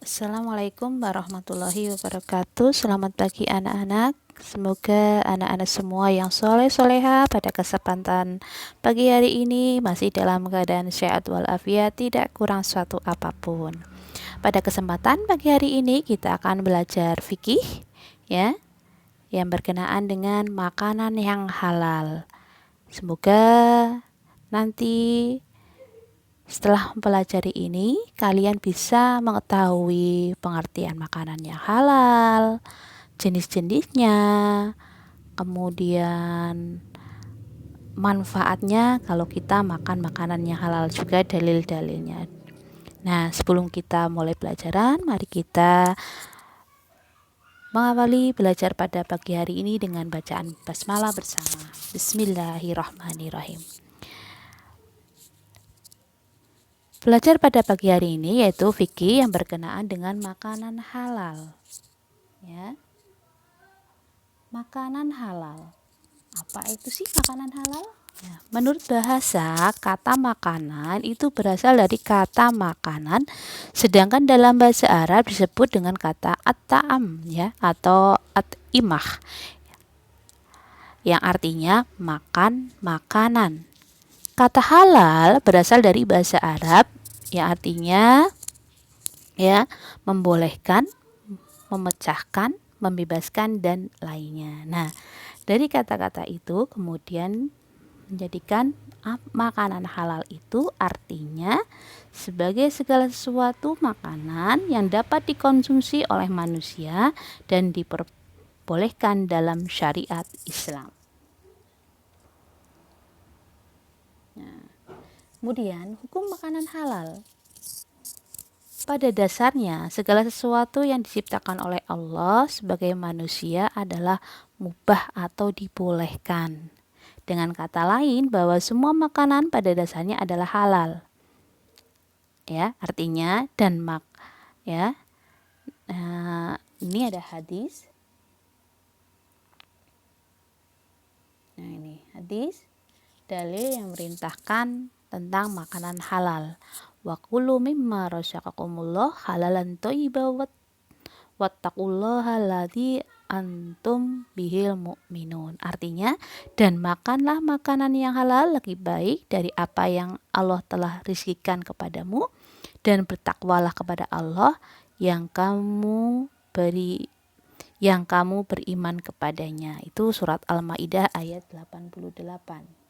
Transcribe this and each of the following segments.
Assalamualaikum warahmatullahi wabarakatuh. Selamat pagi anak-anak. Semoga anak-anak semua yang soleh-soleha pada kesempatan pagi hari ini masih dalam keadaan sehat walafiat, tidak kurang suatu apapun. Pada kesempatan pagi hari ini kita akan belajar fikih ya, yang berkenaan dengan makanan yang halal. Semoga nanti setelah mempelajari ini, kalian bisa mengetahui pengertian makanan yang halal, jenis-jenisnya, kemudian manfaatnya kalau kita makan makanan yang halal, juga dalil-dalilnya. Nah, sebelum kita mulai pelajaran, mari kita mengawali belajar pada pagi hari ini dengan bacaan basmalah bersama. Bismillahirrahmanirrahim. Belajar pada pagi hari ini yaitu fikih yang berkenaan dengan makanan halal. Ya. Makanan halal. Apa itu sih makanan halal? Ya, menurut bahasa, kata makanan itu berasal dari kata makanan, sedangkan dalam bahasa Arab disebut dengan kata at-ta'am ya, atau at-imah, yang artinya makan makanan. Kata halal berasal dari bahasa Arab yang artinya ya membolehkan, memecahkan, membebaskan dan lainnya. Nah, dari kata-kata itu kemudian menjadikan makanan halal itu artinya sebagai segala sesuatu makanan yang dapat dikonsumsi oleh manusia dan diperbolehkan dalam syariat Islam. Kemudian, hukum makanan halal. Pada dasarnya, segala sesuatu yang diciptakan oleh Allah sebagai manusia adalah mubah atau dibolehkan. Dengan kata lain, bahwa semua makanan pada dasarnya adalah halal. Ya, artinya ya. Ini ada hadis. Nah, ini hadis dalil yang merintahkan tentang makanan halal. Wa kulu mimma razaqakumullah halalan thayyiban wattaqullaha alladzi antum bihil mu'minun. Artinya, dan makanlah makanan yang halal lebih baik dari apa yang Allah telah rizkikan kepadamu, dan bertakwalah kepada Allah yang kamu beriman kepadanya. Itu surat Al-Maidah ayat 88.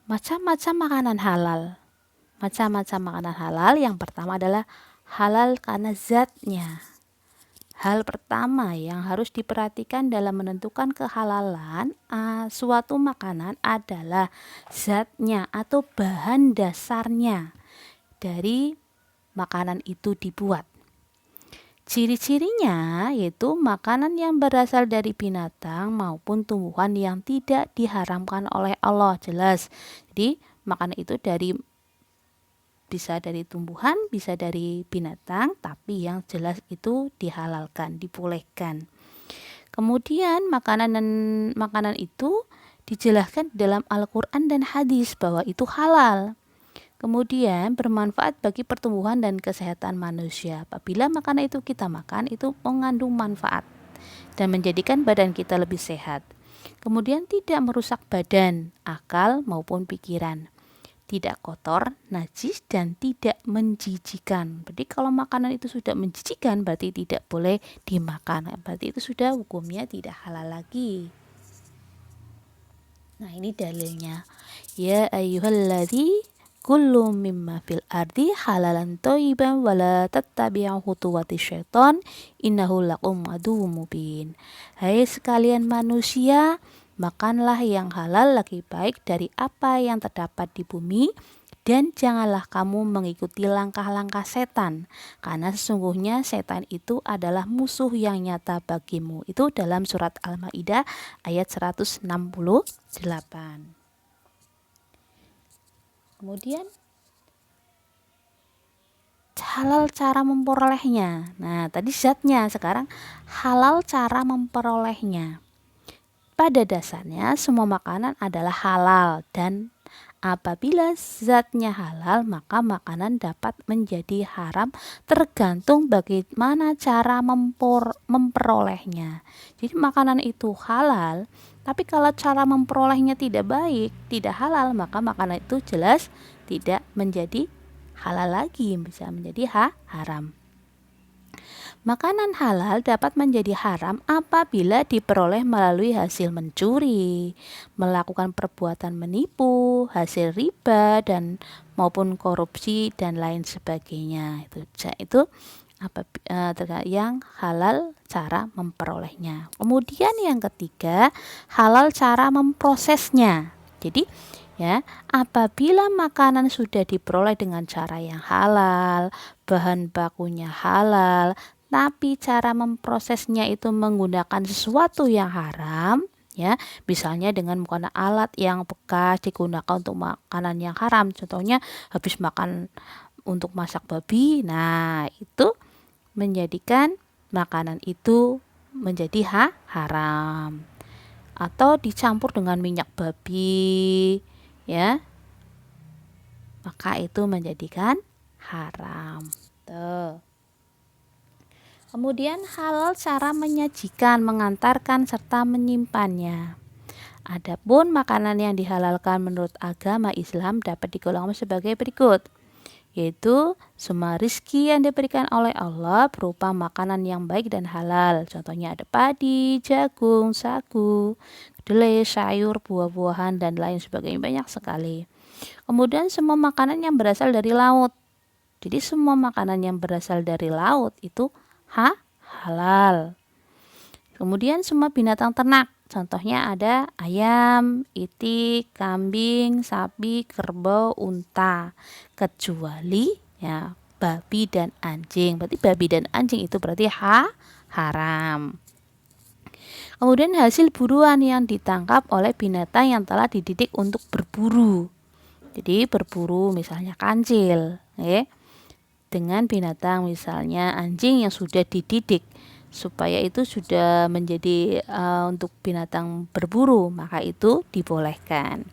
Macam-macam makanan halal. Macam-macam makanan halal, yang pertama adalah halal karena zatnya. Hal pertama yang harus diperhatikan dalam menentukan kehalalan suatu makanan adalah zatnya atau bahan dasarnya dari makanan itu dibuat. Ciri-cirinya yaitu makanan yang berasal dari binatang maupun tumbuhan yang tidak diharamkan oleh Allah, jelas. Jadi makanan itu bisa dari tumbuhan, bisa dari binatang, tapi yang jelas itu dihalalkan, dibolehkan. Kemudian makanan itu dijelaskan dalam Al-Quran dan hadis bahwa itu halal. Kemudian bermanfaat bagi pertumbuhan dan kesehatan manusia. Apabila makanan itu kita makan, itu mengandung manfaat dan menjadikan badan kita lebih sehat. Kemudian tidak merusak badan, akal maupun pikiran. Tidak kotor, najis, dan tidak menjijikan. Berarti kalau makanan itu sudah menjijikan, berarti tidak boleh dimakan. Berarti itu sudah hukumnya tidak halal lagi. Nah, ini dalilnya. Ya ayyuhalladzi kullu mimma fil ardi halalan thayyiban wala tattabi'u khutuwati syaitan innahu lakum aduwwum mubin. Hai sekalian manusia, makanlah yang halal lebih baik dari apa yang terdapat di bumi, dan janganlah kamu mengikuti langkah-langkah setan, karena sesungguhnya setan itu adalah musuh yang nyata bagimu. Itu dalam surat Al-Maidah ayat 168. Kemudian halal cara memperolehnya. Nah, tadi zatnya, sekarang halal cara memperolehnya. Pada dasarnya semua makanan adalah halal dan apabila zatnya halal, maka makanan dapat menjadi haram tergantung bagaimana cara memperolehnya. Jadi makanan itu halal, tapi kalau cara memperolehnya tidak baik, tidak halal, maka makanan itu jelas tidak menjadi halal lagi, bisa menjadi haram. Makanan halal dapat menjadi haram apabila diperoleh melalui hasil mencuri, melakukan perbuatan menipu, hasil riba dan maupun korupsi dan lain sebagainya. Itu terkait yang halal cara memperolehnya. Kemudian yang ketiga, halal cara memprosesnya. Jadi apabila makanan sudah diperoleh dengan cara yang halal, bahan bakunya halal, tapi cara memprosesnya itu menggunakan sesuatu yang haram, misalnya dengan menggunakan alat yang bekas digunakan untuk makanan yang haram, contohnya habis makan untuk masak babi, nah itu menjadikan makanan itu menjadi haram. Atau dicampur dengan minyak babi, maka itu menjadikan haram. Tuh. Kemudian halal cara menyajikan, mengantarkan, serta menyimpannya. Adapun makanan yang dihalalkan menurut agama Islam dapat digolongkan sebagai berikut, yaitu semua rizki yang diberikan oleh Allah berupa makanan yang baik dan halal. Contohnya ada padi, jagung, sagu, kedelai, sayur, buah-buahan, dan lain sebagainya, banyak sekali. Kemudian semua makanan yang berasal dari laut. Jadi semua makanan yang berasal dari laut itu halal. Kemudian semua binatang ternak, contohnya ada ayam, itik, kambing, sapi, kerbau, unta, kecuali babi dan anjing. Berarti babi dan anjing itu berarti haram. Kemudian hasil buruan yang ditangkap oleh binatang yang telah dididik untuk berburu. Jadi berburu misalnya kancil, dengan binatang misalnya anjing yang sudah dididik supaya itu sudah menjadi untuk binatang berburu, maka itu dibolehkan.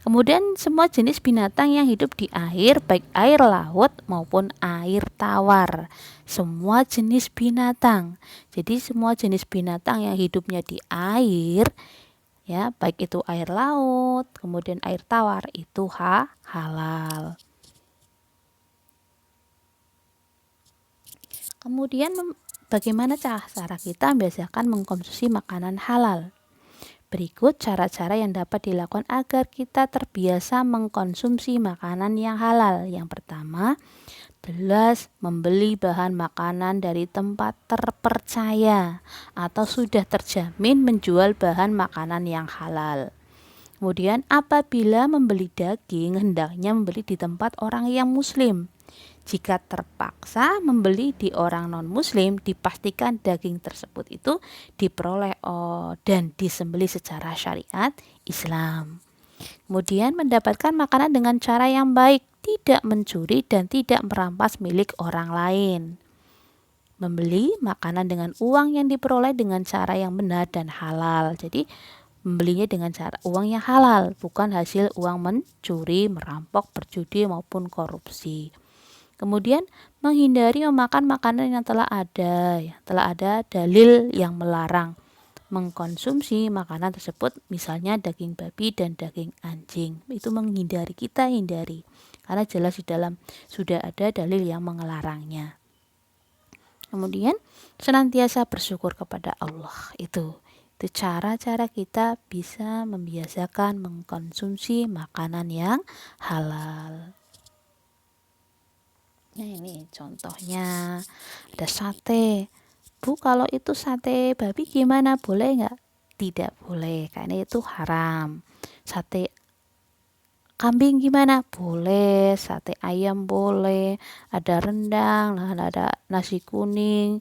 Kemudian semua jenis binatang yang hidup di air, baik air laut maupun air tawar, semua jenis binatang. Jadi semua jenis binatang yang hidupnya di air, baik itu air laut kemudian air tawar, itu halal. Kemudian bagaimana cara kita membiasakan mengkonsumsi makanan halal? Berikut cara-cara yang dapat dilakukan agar kita terbiasa mengkonsumsi makanan yang halal. Yang pertama, jelas membeli bahan makanan dari tempat terpercaya atau sudah terjamin menjual bahan makanan yang halal. Kemudian apabila membeli daging, hendaknya membeli di tempat orang yang muslim. Jika terpaksa membeli di orang non-muslim, dipastikan daging tersebut itu diperoleh dan disembelih secara syariat Islam. Kemudian mendapatkan makanan dengan cara yang baik, tidak mencuri dan tidak merampas milik orang lain. Membeli makanan dengan uang yang diperoleh dengan cara yang benar dan halal. Jadi membelinya dengan cara uang yang halal, bukan hasil uang mencuri, merampok, berjudi maupun korupsi. Kemudian menghindari memakan makanan yang telah ada dalil yang melarang mengkonsumsi makanan tersebut, misalnya daging babi dan daging anjing. Itu kita hindari karena jelas di dalam sudah ada dalil yang melarangnya. Kemudian senantiasa bersyukur kepada Allah. Itu cara-cara kita bisa membiasakan mengkonsumsi makanan yang halal. Nah ini contohnya ada sate. Bu, kalau itu sate babi gimana, boleh nggak? Tidak boleh, karena itu haram. Sate kambing gimana? Boleh. Sate ayam boleh. Ada rendang, ada nasi kuning.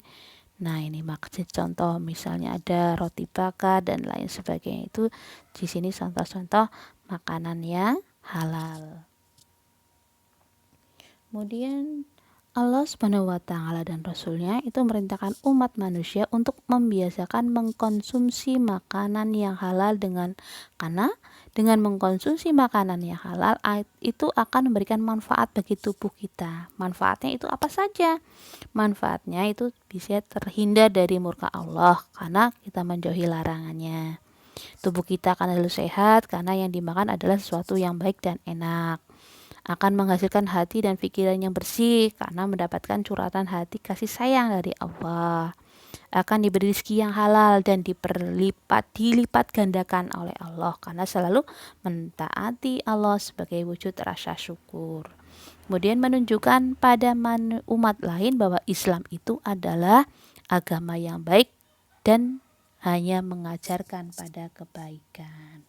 Nah ini maksud contoh, misalnya ada roti bakar dan lain sebagainya. Itu di sini contoh-contoh makanan yang halal. Kemudian Allah Subhanahu wa Ta'ala dan Rasul-Nya itu merintahkan umat manusia untuk membiasakan mengkonsumsi makanan yang halal karena dengan mengkonsumsi makanan yang halal itu akan memberikan manfaat bagi tubuh kita. Manfaatnya itu apa saja? Manfaatnya itu bisa terhindar dari murka Allah karena kita menjauhi larangannya. Tubuh kita akan selalu sehat karena yang dimakan adalah sesuatu yang baik dan enak. Akan menghasilkan hati dan pikiran yang bersih karena mendapatkan curhatan hati kasih sayang dari Allah. Akan diberi rezeki yang halal dan dilipat gandakan oleh Allah karena selalu mentaati Allah sebagai wujud rasa syukur. Kemudian menunjukkan pada umat lain bahwa Islam itu adalah agama yang baik dan hanya mengajarkan pada kebaikan.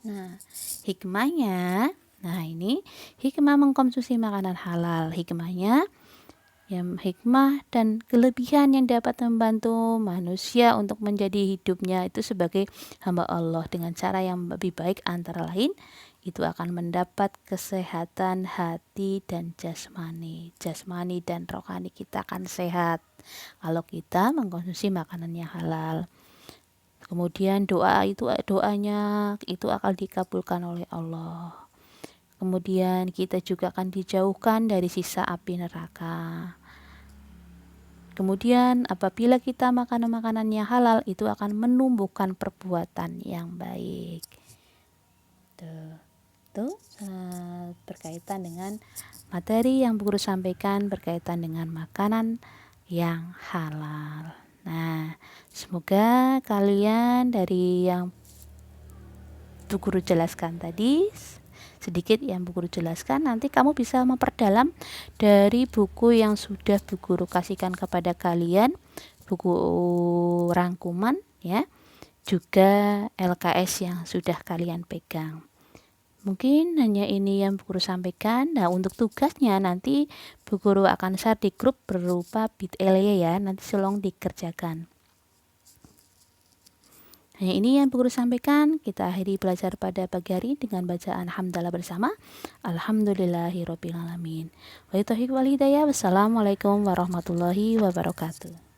Nah, hikmahnya, ini hikmah mengkonsumsi makanan halal. Hikmahnya, hikmah dan kelebihan yang dapat membantu manusia untuk menjadi hidupnya itu sebagai hamba Allah dengan cara yang lebih baik, antara lain itu akan mendapat kesehatan hati dan jasmani dan rohani kita akan sehat kalau kita mengkonsumsi makanan yang halal. Kemudian doanya itu akan dikabulkan oleh Allah. Kemudian kita juga akan dijauhkan dari siksa api neraka. Kemudian apabila kita makan makanan yang halal itu akan menumbuhkan perbuatan yang baik. Tuh berkaitan dengan materi yang Bu Guru sampaikan berkaitan dengan makanan yang halal. Nah, semoga kalian dari yang Bu Guru jelaskan tadi, sedikit yang Bu Guru jelaskan, nanti kamu bisa memperdalam dari buku yang sudah Bu Guru kasihkan kepada kalian, buku rangkuman ya, juga LKS yang sudah kalian pegang. Mungkin hanya ini yang Bu Guru sampaikan. Nah, untuk tugasnya nanti Bu Guru akan share di grup berupa bit.ly ya, nanti tolong dikerjakan. Hanya ini yang Bu Guru sampaikan. Kita akhiri belajar pada pagi hari dengan bacaan hamdalah bersama. Alhamdulillahirobbilalamin. Wa taufiq wal hidayah. Wassalamualaikum warahmatullahi wabarakatuh.